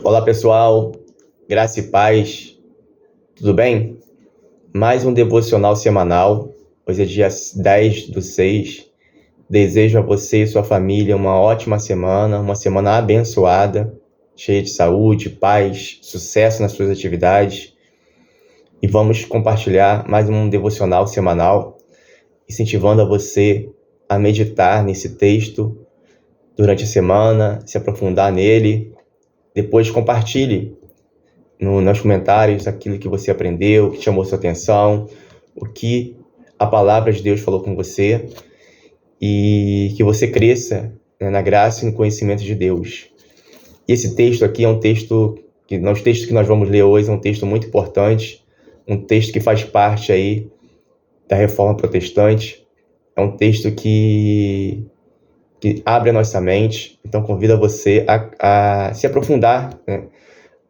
Olá pessoal, graça e paz, tudo bem? Mais um devocional semanal, hoje é dia 10/6. Desejo a você e sua família uma ótima semana, uma semana abençoada, cheia de saúde, paz, sucesso nas suas atividades. E vamos compartilhar mais um devocional semanal, incentivando a você a meditar nesse texto durante a semana, se aprofundar nele. Depois compartilhe nos comentários aquilo que você aprendeu, o que chamou sua atenção, o que a palavra de Deus falou com você, e que você cresça, né, na graça e no conhecimento de Deus. E esse texto aqui é um texto os textos que nós vamos ler hoje é um texto muito importante, um texto que faz parte aí da Reforma Protestante, é um texto que abre a nossa mente. Então convido você a se aprofundar, né,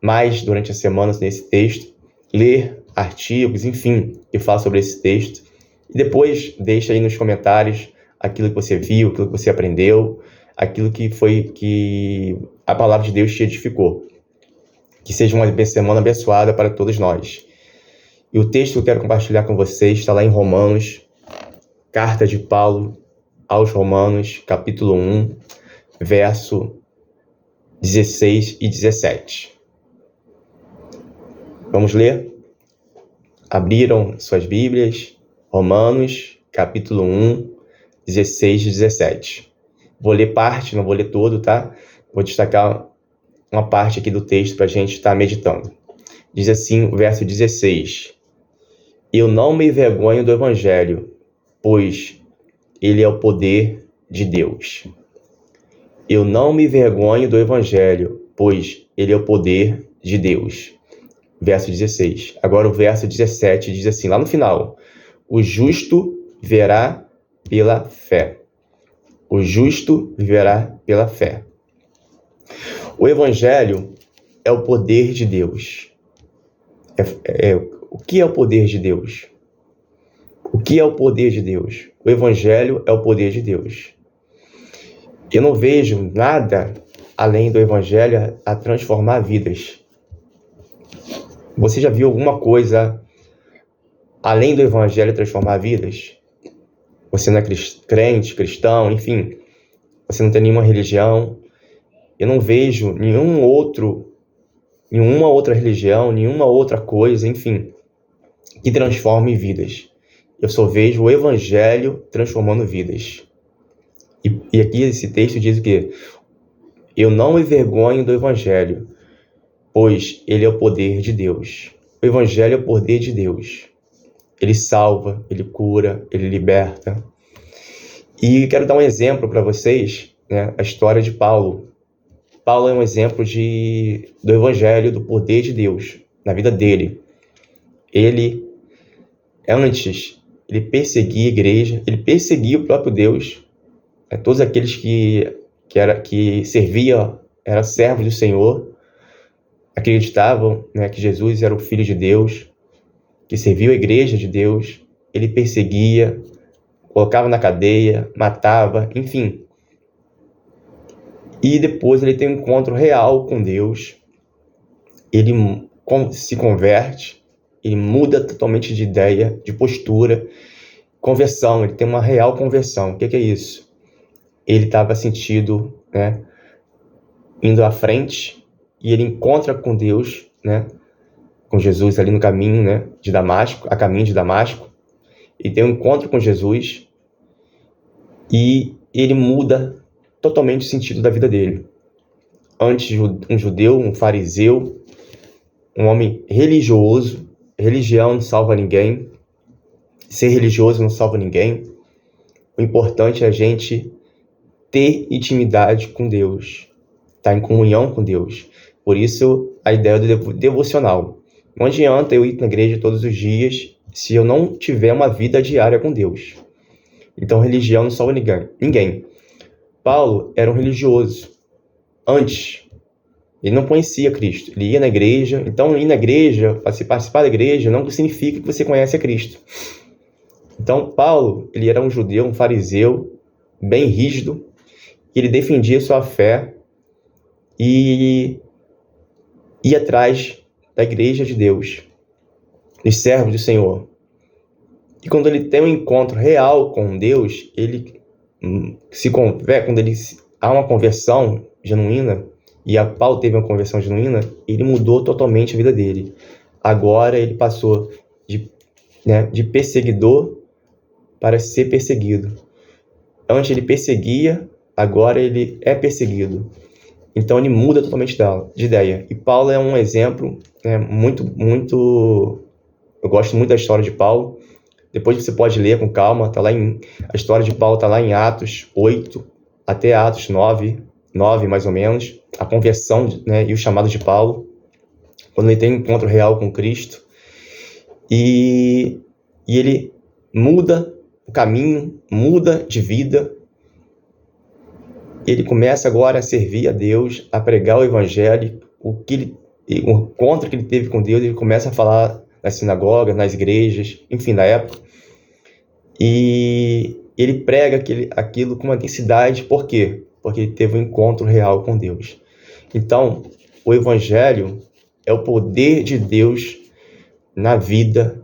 mais durante as semanas nesse texto, ler artigos, enfim, que falam sobre esse texto. E depois deixa aí nos comentários aquilo que você viu, aquilo que você aprendeu, aquilo que a palavra de Deus te edificou. Que seja uma semana abençoada para todos nós. E o texto que eu quero compartilhar com vocês está lá em Romanos, carta de Paulo aos Romanos, capítulo 1, verso 16 e 17. Vamos ler? Abriram suas Bíblias, Romanos, capítulo 1, 16 e 17. Vou ler parte, não vou ler todo, tá? Vou destacar uma parte aqui do texto para a gente estar meditando. Diz assim o verso 16: Eu não me envergonho do Evangelho, pois ele é o poder de Deus. Eu não me envergonho do Evangelho, pois ele é o poder de Deus. Verso 16. Agora o verso 17 diz assim, lá no final: O justo viverá pela fé. O justo viverá pela fé. O Evangelho é o poder de Deus. O que é o poder de Deus? O que é o poder de Deus? O Evangelho é o poder de Deus. Eu não vejo nada além do Evangelho a transformar vidas. Você já viu alguma coisa além do Evangelho transformar vidas? Você não é crente, cristão, enfim, você não tem nenhuma religião. Eu não vejo nenhuma outra religião, nenhuma outra coisa, enfim, que transforme vidas. Eu só vejo o Evangelho transformando vidas. E aqui esse texto diz o quê? Eu não me envergonho do Evangelho, pois ele é o poder de Deus. O Evangelho é o poder de Deus. Ele salva, ele cura, ele liberta. E quero dar um exemplo para vocês, né? A história de Paulo. Paulo é um exemplo do Evangelho, do poder de Deus na vida dele. Ele perseguia a igreja, ele perseguia o próprio Deus. Todos aqueles que serviam, eram servos do Senhor, acreditavam, né, que Jesus era o Filho de Deus, que serviu a igreja de Deus. Ele perseguia, colocava na cadeia, matava, enfim. E depois ele tem um encontro real com Deus. Ele se converte, ele muda totalmente de ideia, de postura, conversão. Ele tem uma real conversão. O que é isso? Ele estava sentido, né, indo à frente, e ele encontra com Deus, né, com Jesus ali no caminho, né, de Damasco, a caminho de Damasco. Ele tem um encontro com Jesus e ele muda totalmente o sentido da vida dele. Antes, um judeu, um fariseu, um homem religioso. Religião não salva ninguém. Ser religioso não salva ninguém. O importante é a gente ter intimidade com Deus, estar em comunhão com Deus. Por isso, a ideia do devocional. Não adianta eu ir na igreja todos os dias se eu não tiver uma vida diária com Deus. Então, religião não salva ninguém. Paulo era um religioso. Antes, ele não conhecia Cristo. Ele ia na igreja. Então, ir na igreja, participar da igreja, não significa que você conhece a Cristo. Então, Paulo, ele era um judeu, um fariseu, bem rígido. Ele defendia sua fé e ir atrás da igreja de Deus, dos servos do Senhor. E quando ele tem um encontro real com Deus, ele quando há uma conversão genuína, e a Paulo teve uma conversão genuína, ele mudou totalmente a vida dele. Agora ele passou de perseguidor para ser perseguido. Antes ele perseguia, agora ele é perseguido. Então ele muda totalmente de ideia. E Paulo é um exemplo muito... Eu gosto muito da história de Paulo. Depois você pode ler com calma. A história de Paulo está lá em Atos 8 até Atos 9 mais ou menos. A conversão e o chamado de Paulo. Quando ele tem um encontro real com Cristo. E ele muda o caminho, muda de vida. Ele começa agora a servir a Deus, a pregar o evangelho, o encontro que ele teve com Deus, ele começa a falar nas sinagogas, nas igrejas, enfim, da época. E ele prega aquilo com uma intensidade. Por quê? Porque ele teve um encontro real com Deus. Então, o evangelho é o poder de Deus na vida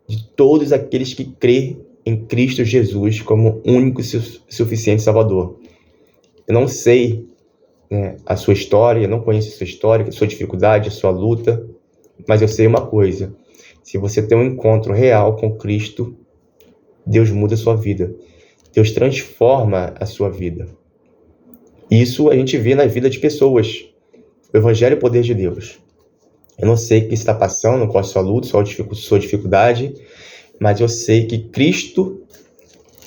de todos aqueles que crêem em Cristo Jesus como único e suficiente Salvador. Eu não sei a sua história, eu não conheço a sua história, a sua dificuldade, a sua luta, mas eu sei uma coisa: se você tem um encontro real com Cristo, Deus muda a sua vida. Deus transforma a sua vida. Isso a gente vê na vida de pessoas. O evangelho é o poder de Deus. Eu não sei o que está passando, qual é a sua luta, sua dificuldade, mas eu sei que Cristo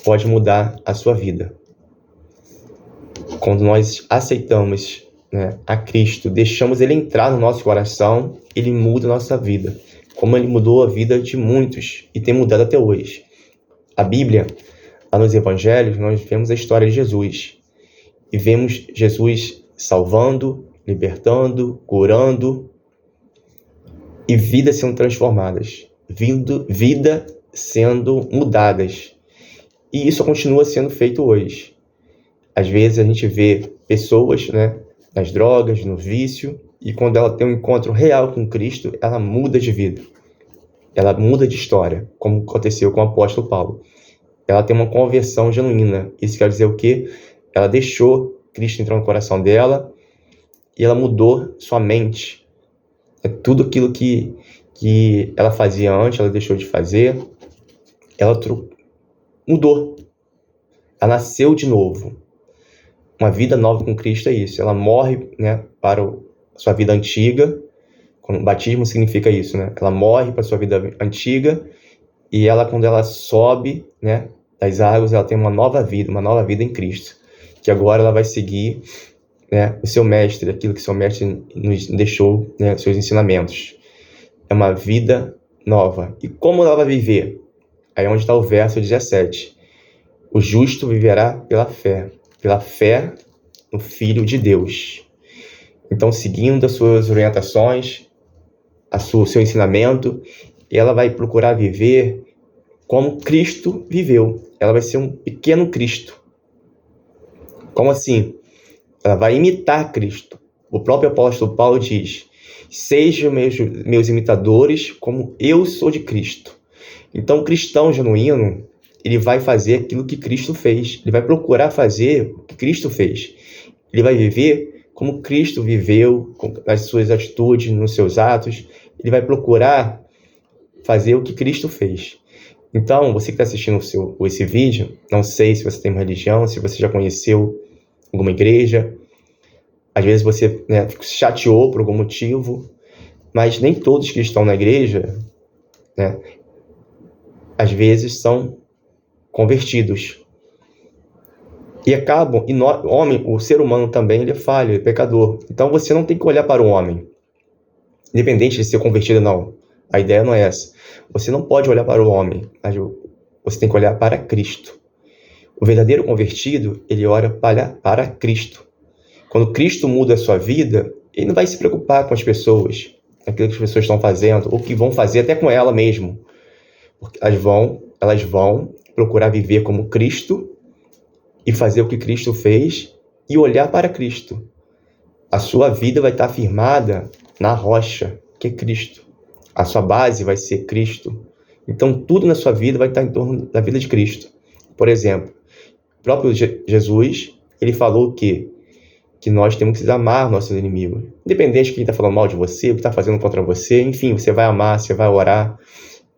pode mudar a sua vida. Quando nós aceitamos a Cristo, deixamos Ele entrar no nosso coração, Ele muda a nossa vida. Como Ele mudou a vida de muitos e tem mudado até hoje. A Bíblia, lá nos Evangelhos, nós vemos a história de Jesus. E vemos Jesus salvando, libertando, curando e vidas sendo transformadas. Vida sendo mudadas. E isso continua sendo feito hoje. Às vezes a gente vê pessoas nas drogas, no vício, e quando ela tem um encontro real com Cristo, ela muda de vida. Ela muda de história, como aconteceu com o apóstolo Paulo. Ela tem uma conversão genuína. Isso quer dizer o quê? Ela deixou Cristo entrar no coração dela e ela mudou sua mente. Tudo aquilo que ela fazia antes, ela deixou de fazer. Ela mudou. Ela nasceu de novo. Uma vida nova com Cristo é isso. Ela morre para a sua vida antiga. O batismo significa isso, Ela morre para a sua vida antiga e quando ela sobe das águas, ela tem uma nova vida em Cristo. Que agora ela vai seguir o seu mestre, aquilo que seu mestre nos deixou, seus ensinamentos. É uma vida nova. E como ela vai viver? Aí é onde está o verso 17. O justo viverá pela fé no Filho de Deus. Então, seguindo as suas orientações, o seu ensinamento, ela vai procurar viver como Cristo viveu. Ela vai ser um pequeno Cristo. Como assim? Ela vai imitar Cristo. O próprio apóstolo Paulo diz: sejam meus imitadores como eu sou de Cristo. Então, o cristão genuíno, ele vai fazer aquilo que Cristo fez. Ele vai procurar fazer o que Cristo fez. Ele vai viver como Cristo viveu, nas suas atitudes, nos seus atos. Ele vai procurar fazer o que Cristo fez. Então, você que está assistindo esse vídeo, não sei se você tem uma religião, se você já conheceu alguma igreja. Às vezes você se chateou por algum motivo, mas nem todos que estão na igreja, às vezes são convertidos. E acabam, o ser humano também, ele é falho, ele é pecador. Então você não tem que olhar para o homem, independente de ser convertido ou não. A ideia não é essa. Você não pode olhar para o homem, mas você tem que olhar para Cristo. O verdadeiro convertido, ele olha para Cristo. Quando Cristo muda a sua vida, ele não vai se preocupar com as pessoas, aquilo que as pessoas estão fazendo, ou que vão fazer até com ela mesmo. Porque elas vão procurar viver como Cristo e fazer o que Cristo fez e olhar para Cristo. A sua vida vai estar firmada na rocha, que é Cristo. A sua base vai ser Cristo. Então, tudo na sua vida vai estar em torno da vida de Cristo. Por exemplo, o próprio Jesus, ele falou que nós temos que amar nossos inimigos. Independente de quem está falando mal de você, o que está fazendo contra você, enfim, você vai amar, você vai orar.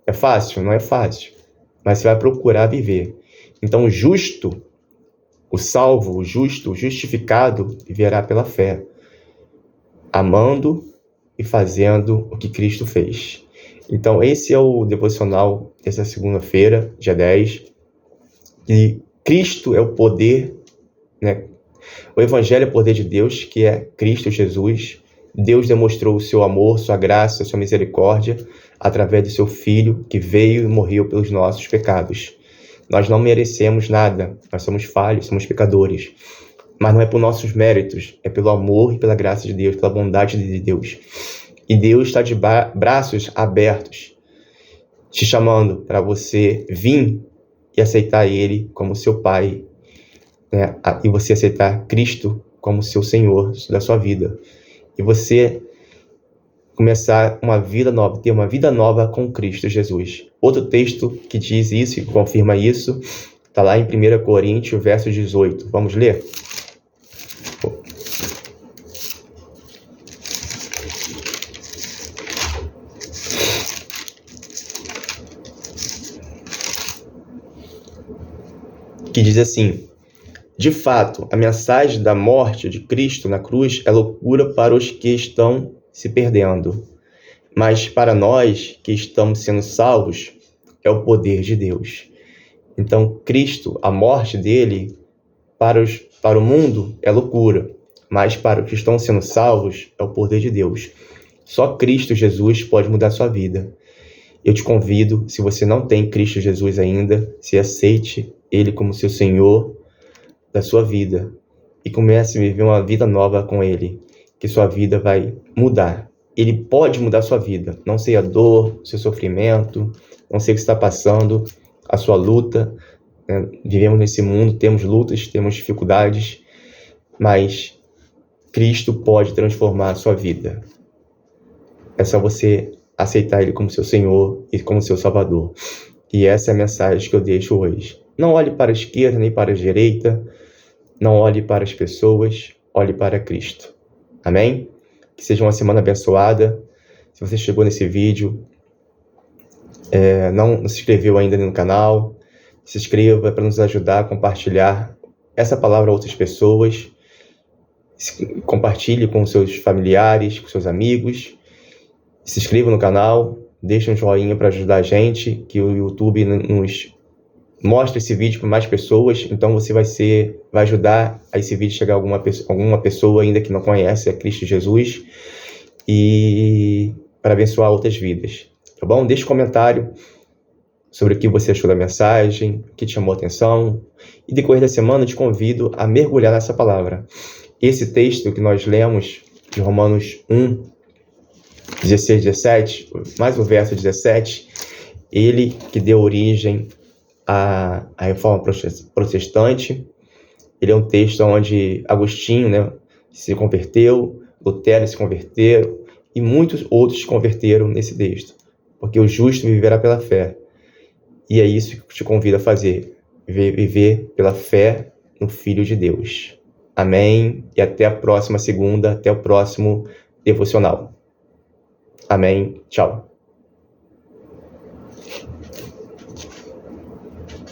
É fácil? Não é fácil. Mas você vai procurar viver. Então, o justo, o salvo, o justo, o justificado, viverá pela fé, amando e fazendo o que Cristo fez. Então, esse é o devocional dessa segunda-feira, dia 10. E Cristo é o poder, né? O Evangelho é o poder de Deus, que é Cristo Jesus. Deus demonstrou o seu amor, sua graça, sua misericórdia, através do seu Filho, que veio e morreu pelos nossos pecados. Nós não merecemos nada, nós somos falhos, somos pecadores. Mas não é por nossos méritos, é pelo amor e pela graça de Deus, pela bondade de Deus. E Deus está de braços abertos, te chamando para você vir e aceitar Ele como seu Pai, né? E você aceitar Cristo como seu Senhor da sua vida. E você começar uma vida nova, ter uma vida nova com Cristo Jesus. Outro texto que diz isso e confirma isso, está lá em 1 Coríntios, verso 18. Vamos ler? Que diz assim: de fato, a mensagem da morte de Cristo na cruz é loucura para os que estão se perdendo, mas para nós que estamos sendo salvos, é o poder de Deus. Então, Cristo, a morte dele, para o mundo é loucura, mas para os que estão sendo salvos, é o poder de Deus. Só Cristo Jesus pode mudar a sua vida. Eu te convido, se você não tem Cristo Jesus ainda, se aceite Ele como seu Senhor da sua vida e comece a viver uma vida nova com Ele, que sua vida vai mudar. Ele pode mudar a sua vida. Não sei a dor, o seu sofrimento, não sei o que está passando, a sua luta. Né? Vivemos nesse mundo, temos lutas, temos dificuldades, mas Cristo pode transformar a sua vida. É só você aceitar Ele como seu Senhor e como seu Salvador. E essa é a mensagem que eu deixo hoje. Não olhe para a esquerda nem para a direita, não olhe para as pessoas, olhe para Cristo. Amém? Que seja uma semana abençoada. Se você chegou nesse vídeo, não se inscreveu ainda no canal, se inscreva para nos ajudar a compartilhar essa palavra a outras pessoas. Compartilhe com seus familiares, com seus amigos. Se inscreva no canal, deixe um joinha para ajudar a gente, que o YouTube nos mostra esse vídeo para mais pessoas. Então você vai ajudar a esse vídeo chegar a alguma pessoa ainda que não conhece a Cristo Jesus e para abençoar outras vidas, tá bom? Deixe um comentário sobre o que você achou da mensagem, o que te chamou a atenção, e depois da semana eu te convido a mergulhar nessa palavra. Esse texto que nós lemos de Romanos 1, 16, 17, mais o verso 17, ele que deu origem à Reforma Protestante. Ele é um texto onde Agostinho, né, se converteu, Lutero se converteu e muitos outros se converteram nesse texto, porque o justo viverá pela fé. E é isso que te convido a fazer, viver pela fé no Filho de Deus. Amém? E até a próxima segunda, até o próximo devocional. Amém. Tchau.